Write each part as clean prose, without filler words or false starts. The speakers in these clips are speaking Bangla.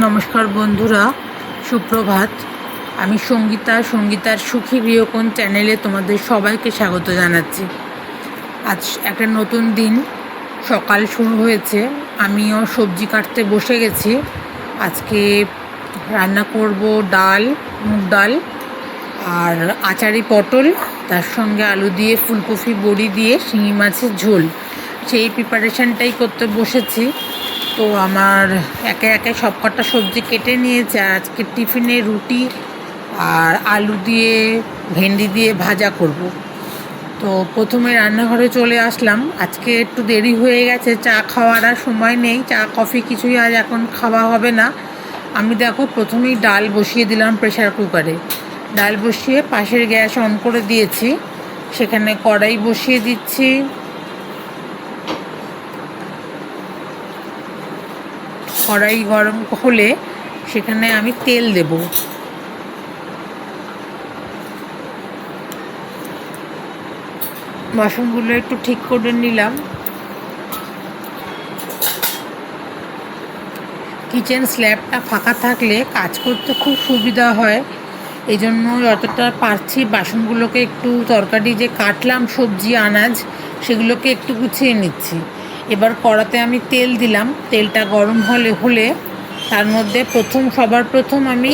নমস্কার বন্ধুরা, সুপ্রভাত। আমি সঙ্গীতার সুখী গৃহকোণ চ্যানেলে তোমাদের সবাইকে স্বাগত জানাচ্ছি। আজ একটা নতুন দিন, সকাল শুরু হয়েছে। আমিও সবজি কাটতে বসে গেছি। আজকে রান্না করব ডাল, মুগ ডাল আর আচারি পটল, তার সঙ্গে আলু দিয়ে ফুলকপি বড়ি দিয়ে শিঙি মাছের ঝোল। সেই প্রিপারেশানটাই করতে বসেছি। তো আমার একে একে সব কটা সবজি কেটে নিয়েছে। আজকে টিফিনে রুটি আর আলু দিয়ে ভেন্ডি দিয়ে ভাজা করব। তো প্রথমে রান্নাঘরে চলে আসলাম। আজকে একটু দেরি হয়ে গেছে, চা খাওয়ার আর সময় নেই, চা কফি কিছুই আজ এখন খাওয়া হবে না। আমি দেখো প্রথমেই ডাল বসিয়ে দিলাম প্রেশার কুকারে। ডাল বসিয়ে পাশের গ্যাস অন করে দিয়েছি, সেখানে কড়াই বসিয়ে দিচ্ছি। কড়াই গরম হলে সেখানে আমি তেল দেব। বাসনগুলো একটু ঠিক করে নিলাম। কিচেন স্ল্যাবটা ফাঁকা থাকলে কাজ করতে খুব সুবিধা হয়। এই জন্য যতটা পারছি বাসনগুলোকে একটু, তরকারি যে কাটলাম সবজি আনাজ সেগুলোকে একটু গুছিয়ে নিচ্ছি। এবার কড়াতে আমি তেল দিলাম। তেলটা গরম হলে তার মধ্যে সবার প্রথম আমি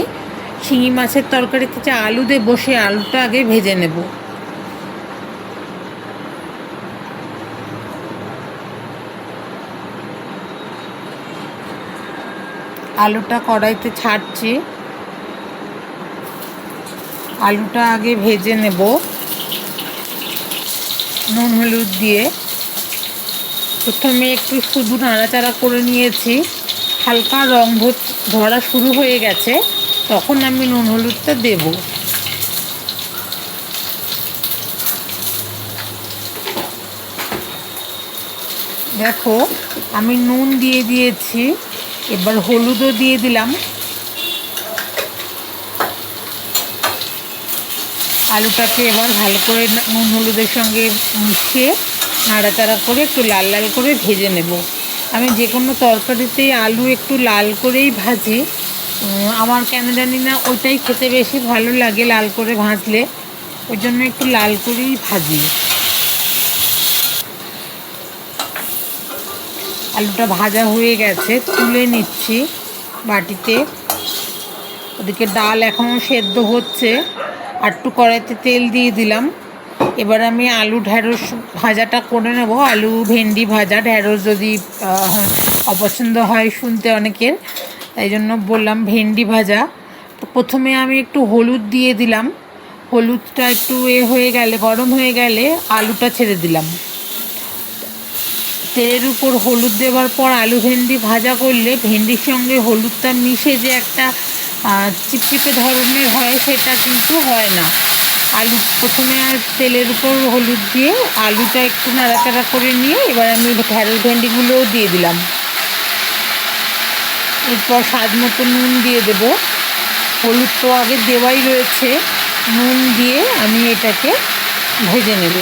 শিঙি মাছের তরকারিতে যে আলু দেবো, সেই আলুটা আগে ভেজে নেব। আলুটা কড়াইতে ছাড়ছি, আলুটা আগে ভেজে নেব নুন হলুদ দিয়ে। প্রথমে একটু শুধু নাড়াচাড়া করে নিয়েছি। হালকা রং ধরা শুরু হয়ে গেছে, তখন আমি নুন হলুদটা দেব। দেখো আমি নুন দিয়ে দিয়েছি, এবার হলুদও দিয়ে দিলাম। আলুটাকে এবার ভালো করে নুন হলুদের সঙ্গে মিশিয়ে নাড়াচাড়া করে একটু লাল লাল করে ভেজে নেব। আমি যে কোনো তরকারিতেই আলু একটু লাল করেই ভাজি। আমার কেন জানি না ওইটাই খেতে বেশি ভালো লাগে, লাল করে ভাজলে। ওই জন্য একটু লাল করেই ভাজি। আলুটা ভাজা হয়ে গেছে, তুলে নিচ্ছি বাটিতে। ওদিকে ডাল এখনও সেদ্ধ হচ্ছে, আর একটু কড়াইতে তেল দিয়ে দিলাম। এবার আমি আলু ঢ্যাঁড়স ভাজাটা করে নেব। আলু ভেন্ডি ভাজা, ঢ্যাঁড়স যদি অপছন্দ হয় শুনতে অনেকের, তাই জন্য বললাম ভেন্ডি ভাজা। তো প্রথমে আমি একটু হলুদ দিয়ে দিলাম। হলুদটা একটু হয়ে গেলে, গরম হয়ে গেলে আলুটা ছেড়ে দিলাম। তেলের উপর হলুদ দেওয়ার পর আলু ভেন্ডি ভাজা করলে ভেন্ডির সঙ্গে হলুদটা মিশে যে একটা চিপচিপে ধরনের হয়, সেটা কিন্তু হয় না। আলু প্রথমে তেলের উপর হলুদ দিয়ে আলুটা একটু নাড়াচাড়া করে নিয়ে এবার আমি ঢ্যাঁড়স ভেন্ডিগুলোও দিয়ে দিলাম। এরপর স্বাদ মতো নুন দিয়ে দেব। হলুদ তো আগে দেওয়াই রয়েছে। নুন দিয়ে আমি এটাকে ভেজে নেব।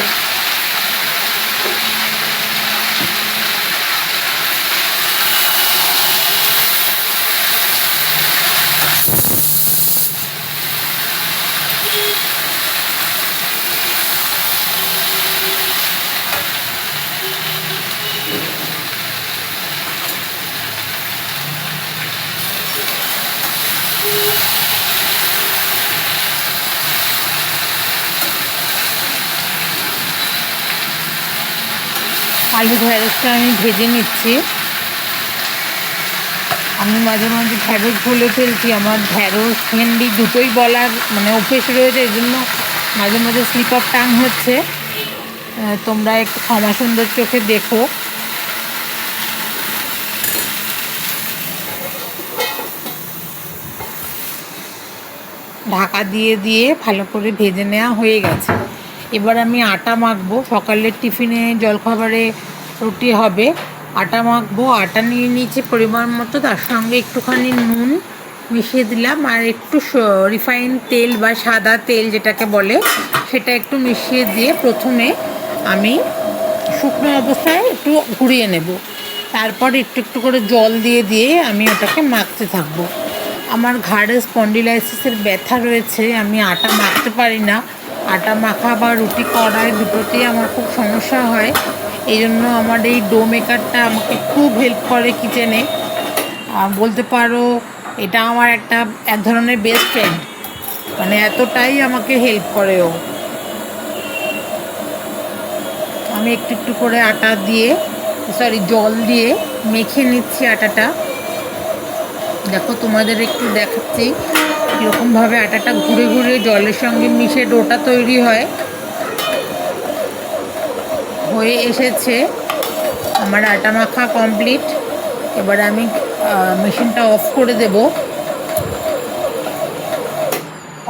আলু ঢ্যাঁড়সটা আমি ভেজে নিচ্ছি। আমি মাঝে মাঝে ঢ্যাঁড়স বলে ফেলছি। আমার ঢ্যাঁড়স ভেন্ডি দুটোই বলার অভ্যেস রয়েছে, এই জন্য মাঝে মাঝে স্লিপ অফ টাং হচ্ছে। তোমরা একটু ক্ষমা সুন্দর চোখে দেখো। ঢাকা দিয়ে দিয়ে ভালো করে ভেজে নেওয়া হয়ে গেছে। এবার আমি আটা মাখবো। সকালের টিফিনে জলখাবারে রুটি হবে, আটা মাখবো। আটা নিয়ে নিয়েছি পরিমাণ মতো, তার সঙ্গে একটুখানি নুন মিশিয়ে দিলাম, আর একটু রিফাইন তেল বা সাদা তেল যেটাকে বলে, সেটা একটু মিশিয়ে দিয়ে প্রথমে আমি শুকনো অবস্থায় একটু ঘুরিয়ে নেব। তারপর একটু একটু করে জল দিয়ে দিয়ে আমি ওটাকে মাখতে থাকবো। আমার ঘাড়ে স্পন্ডিলাইসিসের ব্যথা রয়েছে, আমি আটা মাখতে পারি না। আটা মাখা বা রুটি করায় দুটোতেই আমার খুব সমস্যা হয়। এই জন্য আমার এই ডো মেকারটা আমাকে খুব হেল্প করে কিচেনে। বলতে পারো এটা আমার এক ধরনের বেস্ট ফ্রেন্ড, মানে এতটাই আমাকে হেল্প করে ও। আমি একটু একটু করে আটা দিয়ে জল দিয়ে মেখে নিচ্ছি আটাটা। দেখো তোমাদের একটু দেখাচ্ছি কীরকমভাবে আটাটা ঘুরে ঘুরে জলের সঙ্গে মিশে ডোটা তৈরি হয়ে এসেছে। আমার আটা মাখা কমপ্লিট। এবার আমি মেশিনটা অফ করে দেব।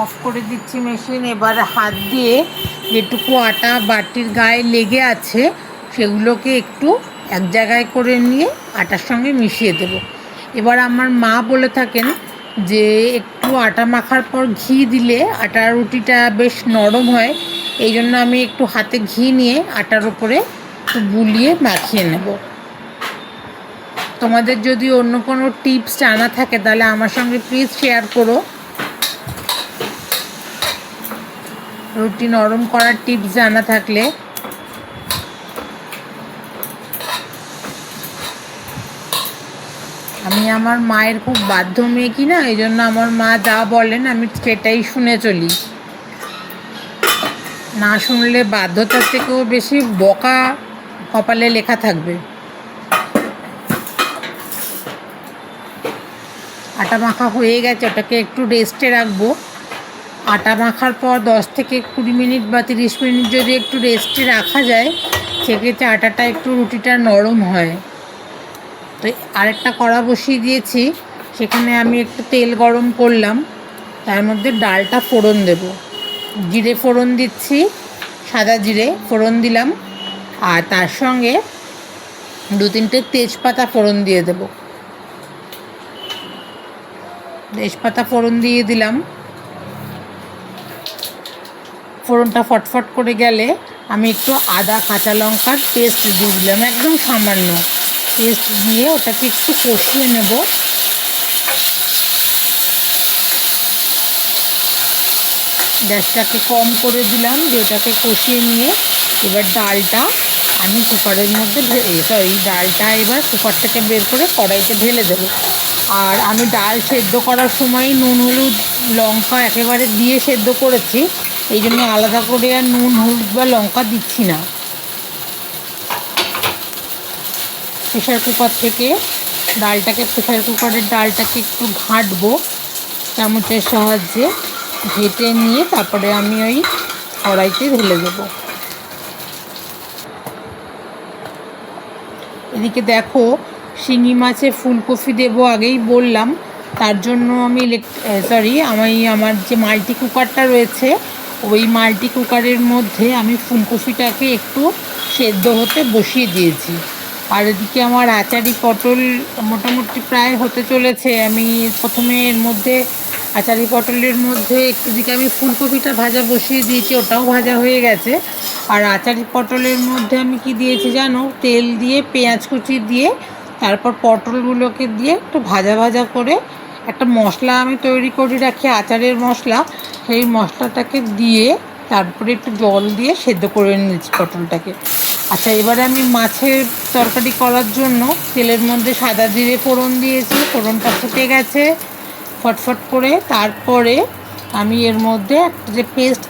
অফ করে দিচ্ছি মেশিন। এবার হাত দিয়ে যেটুকু আটা বাটির গায়ে লেগে আছে সেগুলোকে একটু এক জায়গায় করে নিয়ে আটার সঙ্গে মিশিয়ে দেব। এবার আমার মা বলে থাকেন যে একটু আটা মাখার পর ঘি দিলে আটার রুটিটা বেশ নরম হয়। এই জন্য আমি একটু হাতে ঘি নিয়ে আটার উপরে একটু বুলিয়ে মাখিয়ে নেব। তোমাদের যদি অন্য কোনো টিপস জানা থাকে তাহলে আমার সঙ্গে প্লিজ শেয়ার করো। রুটি নরম করার টিপস জানা থাকলে। আমি আমার মায়ের খুব বাধ্য মেয়ে কি না, এই জন্য আমার মা যা বলেন আমি সেটাই শুনে চলি। না শুনলে বাধ্যতার থেকেও বেশি বকা কপালে লেখা থাকবে। আটা মাখা হয়ে গেছে, ওটাকে একটু রেস্টে রাখবো। আটা মাখার পর 10 থেকে 20 মিনিট বা 30 মিনিট যদি একটু রেস্টে রাখা যায় সেক্ষেত্রে আটাটা একটু রুটিটা নরম হয়। তো আরেকটা কড়া বসিয়ে দিয়েছি, সেখানে আমি একটু তেল গরম করলাম, তার মধ্যে ডালটা ফোড়ন দেব। জিরে ফোড়ন দিচ্ছি, সাদা জিরে ফোড়ন দিলাম, আর তার সঙ্গে 2-3টে তেজপাতা ফোড়ন দিয়ে দেব। তেজপাতা ফোড়ন দিয়ে দিলাম। ফোড়নটা ফটফট করে গেলে আমি একটু আদা কাঁচা লঙ্কার পেস্ট দিয়ে দিলাম, একদম সামান্য পেস্ট দিয়ে ওটাকে একটু কষিয়ে নেব। গ্যাসটাকে কম করে দিলাম, দিয়ে ওটাকে কষিয়ে নিয়ে এবার ডালটা আমি কুকারের মধ্যে ডালটা এবার কুকার থেকে বের করে কড়াইতে ঢেলে দেবো। আর আমি ডাল সেদ্ধ করার সময় নুন হলুদ লঙ্কা একেবারে দিয়ে সেদ্ধ করেছি, এই জন্য আলাদা করে আর নুন হলুদ বা লঙ্কা দিচ্ছি না। প্রেশার কুকার থেকে প্রেশার কুকারের ডালটাকে একটু ঘাঁটবো চামচের সাহায্যে, ঘেঁটে নিয়ে তারপরে আমি ওই কড়াইতে ঢেলে দেবো। এদিকে দেখো শিঙি মাছে ফুলকপি দেবো আগেই বললাম, তার জন্য আমি আমার যে মাল্টি কুকারটা রয়েছে ওই মাল্টি কুকারের মধ্যে আমি ফুলকপিটাকে একটু সেদ্ধ হতে বসিয়ে দিয়েছি। আর এদিকে আমার আচারি পটল মোটামুটি প্রায় হতে চলেছে। আমি প্রথমে এর মধ্যে আচারি পটলের মধ্যে একটু দিকে আমি ফুলকপিটা ভাজা বসিয়ে দিয়েছি, ওটাও ভাজা হয়ে গেছে। আর আচারি পটলের মধ্যে আমি কি দিয়েছি জানো, তেল দিয়ে পেঁয়াজ কুচি দিয়ে তারপর পটলগুলোকে দিয়ে একটু ভাজা ভাজা করে একটা মশলা আমি তৈরি করে রাখি, আচারের মশলা। সেই মশলাটাকে দিয়ে তারপরে একটু জল দিয়ে সেদ্ধ করে নিয়েছি পটলটাকে। আচ্ছা, এবারে আমি মাছের তরকারি করার জন্য তেলের মধ্যে সাদা জিরে ফোড়ন দিয়েছি, ফোড়নটা ফুটে গেছে ফটফট করে। তারপরে আমি এর মধ্যে একটা যে পেস্ট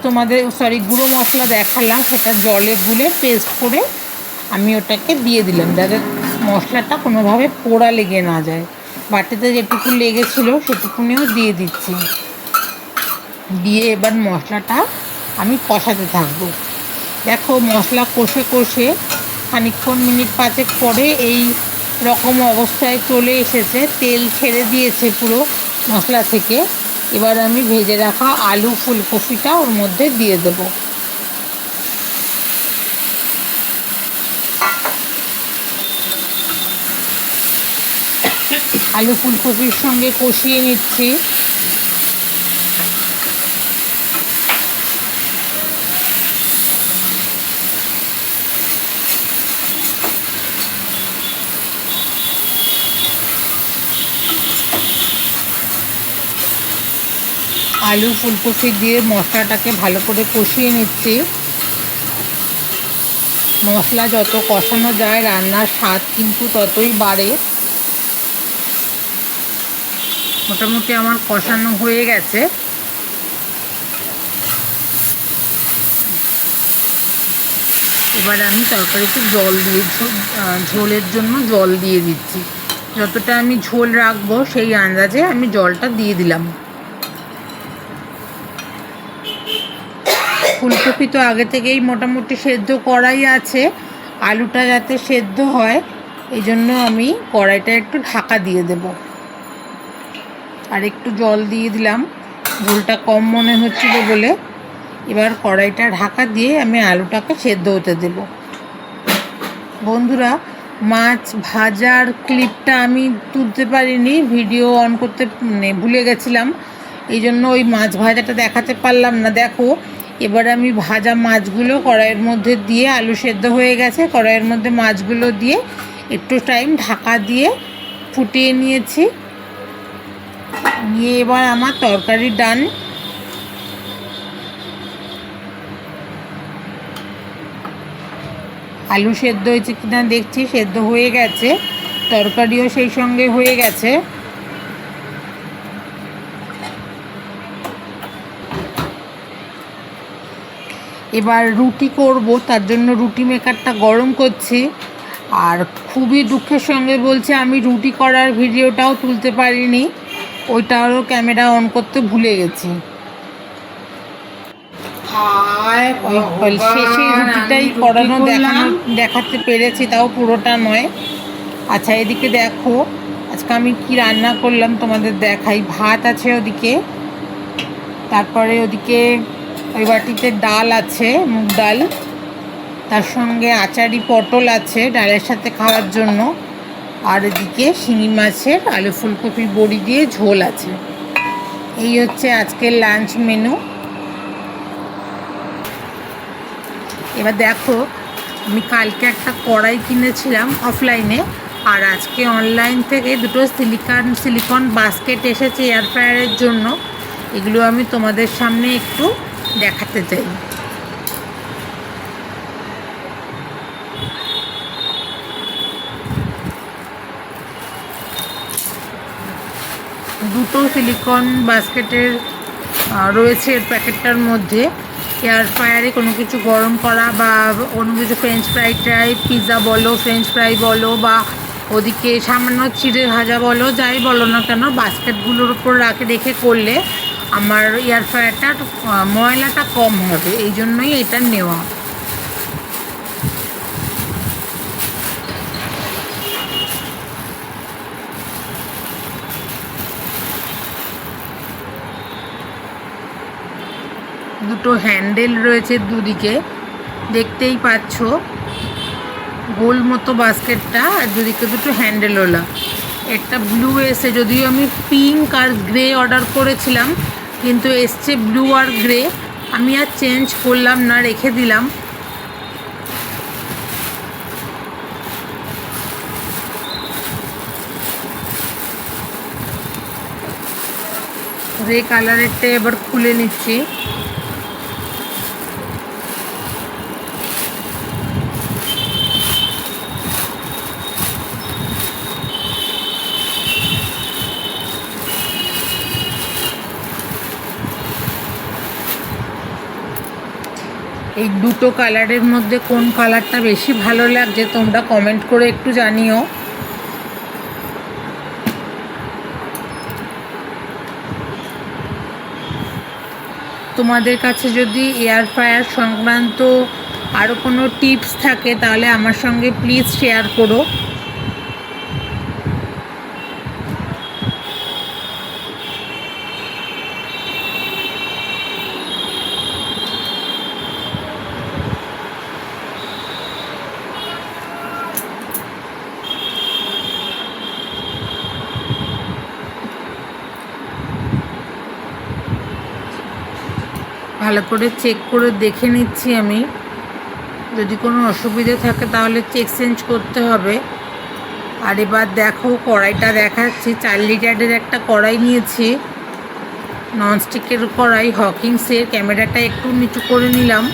গুঁড়ো মশলা দেখালাম সেটা জলে গুলে পেস্ট করে আমি ওটাকে দিয়ে দিলাম, যাতে মশলাটা কোনোভাবে পোড়া লেগে না যায়। বাটিতে যেটুকু লেগেছিলো সেটুকুনিও দিয়ে দিচ্ছি। দিয়ে এবার মশলাটা আমি কষাতে থাকবো। দেখো মশলা কষে কষে খানিকক্ষণ মিনিট 5 পরে এই রকম অবস্থায় চলে এসেছে, তেল ছেড়ে দিয়েছে পুরো মশলা থেকে। এবার আমি ভেজে রাখা আলু ফুলকপিটা ওর মধ্যে দিয়ে দেবো। আলু ফুলকপির সঙ্গে কষিয়ে নিচ্ছি। আলু ফুলকপি দিয়ে মশলাটাকে ভালো করে কষিয়ে নিচ্ছি। মশলা যত কষানো যায় রান্নার স্বাদ কিন্তু ততই বাড়ে। মোটামুটি আমার কষানো হয়ে গেছে। এবার আমি তরকারিতে জল দিয়ে ঝোলের জন্য জল দিয়ে দিচ্ছি। যতটা আমি ঝোল রাখবো সেই আন্দাজে আমি জলটা দিয়ে দিলাম। ফুলকপি তো আগে থেকেই মোটামুটি সেদ্ধ করাই আছে, আলুটা যাতে সেদ্ধ হয় এই জন্য আমি কড়াইটা একটু ঢাকা দিয়ে দেব। আর একটু জল দিয়ে দিলাম, ঝোলটা কম মনে হচ্ছিল বলে। এবার কড়াইটা ঢাকা দিয়ে আমি আলুটাকে সেদ্ধ হতে দেব। বন্ধুরা, মাছ ভাজার ক্লিপটা আমি তুলতে পারিনি, ভিডিও অন করতে ভুলে গেছিলাম, এই জন্য ওই মাছ ভাজাটা দেখাতে পারলাম না। দেখো, এবার আমি ভাজা মাছগুলো কড়াইয়ের মধ্যে দিয়ে, আলু সেদ্ধ হয়ে গেছে, কড়াইয়ের মধ্যে মাছগুলো দিয়ে একটু টাইম ঢাকা দিয়ে ফুটিয়ে নিয়েছি। নিয়ে এবার আমার তরকারি ডান। আলু সেদ্ধ হয়েছে কিনা দেখছি, সেদ্ধ হয়ে গেছে, তরকারিও সেই সঙ্গে হয়ে গেছে। এবার রুটি করব, তার জন্য রুটি মেকারটা গরম করছি। আর খুবই দুঃখের সঙ্গে বলছি, আমি রুটি করার ভিডিওটাও তুলতে পারিনি, ওইটারও ক্যামেরা অন করতে ভুলে গেছি। শেষে রুটিটাই করানো দেখাতে পেরেছি, তাও পুরোটা নয়। আচ্ছা, এদিকে দেখো আজকে আমি কি রান্না করলাম তোমাদের দেখাই। ভাত আছে ওদিকে, তারপরে ওদিকে ওই বাটিতে ডাল আছে, মুগ ডাল, তার সঙ্গে আচারি পটল আছে ডালের সাথে খাওয়ার জন্য। আর এদিকে শিঙি মাছের আলু ফুলকপি বড়ি দিয়ে ঝোল আছে। এই হচ্ছে আজকের লাঞ্চ মেনু। এবার দেখো, আমি কালকে একটা কড়াই কিনেছিলাম অফলাইনে, আর আজকে অনলাইন থেকে দুটো সিলিকন বাস্কেট এসেছে এয়ার ফ্রায়ারের জন্য। এগুলো আমি তোমাদের সামনে একটু দেখাতে চাই। দুটো সিলিকন বাস্কেটের রয়েছে প্যাকেটটার মধ্যে। এয়ার ফ্রায়ারে কোনো কিছু গরম করা বা অন্য কিছু ফ্রেঞ্চ ফ্রাই পিৎজা বলো, ফ্রেঞ্চ ফ্রাই বলো, বা ওদিকে সামান্য চিড়ে ভাজা বলো, যাই বলো না কেন, বাস্কেটগুলোর উপর রেখে করলে আমার এয়ার ফ্রায়ারটার ময়লাটা কম হবে, এই জন্যই এটা নেওয়া। দুটো হ্যান্ডেল রয়েছে দুদিকে, দেখতেই পাচ্ছ, গোল মতো বাস্কেটটা, আর দুদিকে দুটো হ্যান্ডেলওয়ালা। একটা ব্লু এসে, যদিও আমি পিঙ্ক আর গ্রে অর্ডার করেছিলাম, কিন্তু এসছে ব্লু আর গ্রে। আমি আর চেঞ্জ করলাম না, রেখে দিলাম। গ্রে কালারেরটা এবার খুলে নিচ্ছি। এই দুটো কালারের মধ্যে কোন কালারটা বেশি ভালো লাগছে তোমরা কমেন্ট করে একটু জানিও। তোমাদের কাছে যদি এয়ার ফ্রায়ার সংক্রান্ত আরও কোনো টিপস থাকে তাহলে আমার সঙ্গে প্লিজ শেয়ার করো। ভালো করে চেক করে দেখে নিচ্ছি আমি, যদি কোনো অসুবিধে থাকে তাহলে এক্সচেঞ্জ করতে হবে। আর এবার দেখো, কড়াইটা দেখাচ্ছি, 4 লিটারের একটা কড়াই নিয়েছি। ননস্টিকের কড়াই হকিংসের। ক্যামেরাটা একটু নিচু করে নিলাম।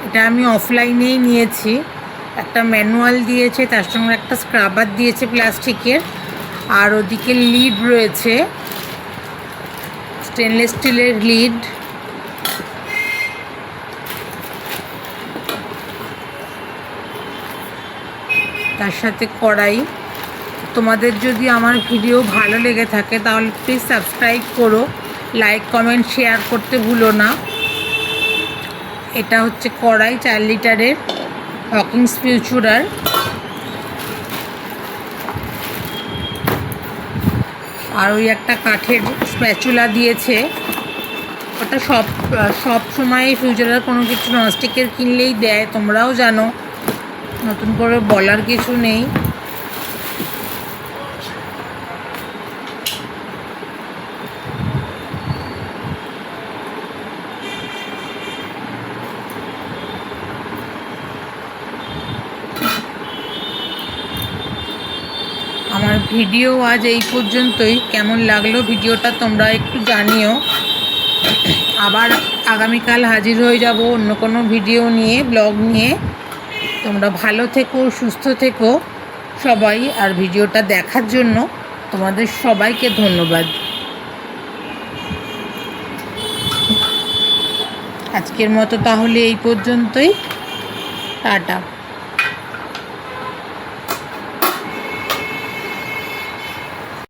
এটা আমি অফলাইনেই নিয়েছি। একটা ম্যানুয়াল দিয়েছে, তার সঙ্গে একটা স্ক্রাবার দিয়েছে প্লাস্টিকের, আর ওদিকে লিড রয়েছে, স্টেনলেস স্টিলের লিড। তার সাথে কড়াই। তোমাদের যদি আমার ভিডিও ভালো লেগে থাকে তাহলে প্লিজ সাবস্ক্রাইব করো, লাইক কমেন্ট শেয়ার করতে ভুলো না। এটা হচ্ছে কড়াই 4 লিটারের হকিংস ফিউচারার। আর ওই একটা কাঠের স্প্যাচুলা দিয়েছে। ওটা সব সময় ফিউচারার কোনো কিছু ননস্টিকের কিনলেই দেয়, তোমরাও জানো, নতুন করে বলার কিছু নেই। আমার ভিডিও আজ এই পর্যন্তই। কেমন লাগলো ভিডিওটা তোমরা একটু জানিও। আবার আগামীকাল হাজির হয়ে যাব অন্য কোনো ভিডিও নিয়ে, ব্লগ নিয়ে। তোমরা ভালো থেকো, সুস্থ থেকো সবাই। আর ভিডিওটা দেখার জন্য তোমাদের সবাইকে ধন্যবাদ। আজকের মতো তাহলে এই পর্যন্তই। টাটা।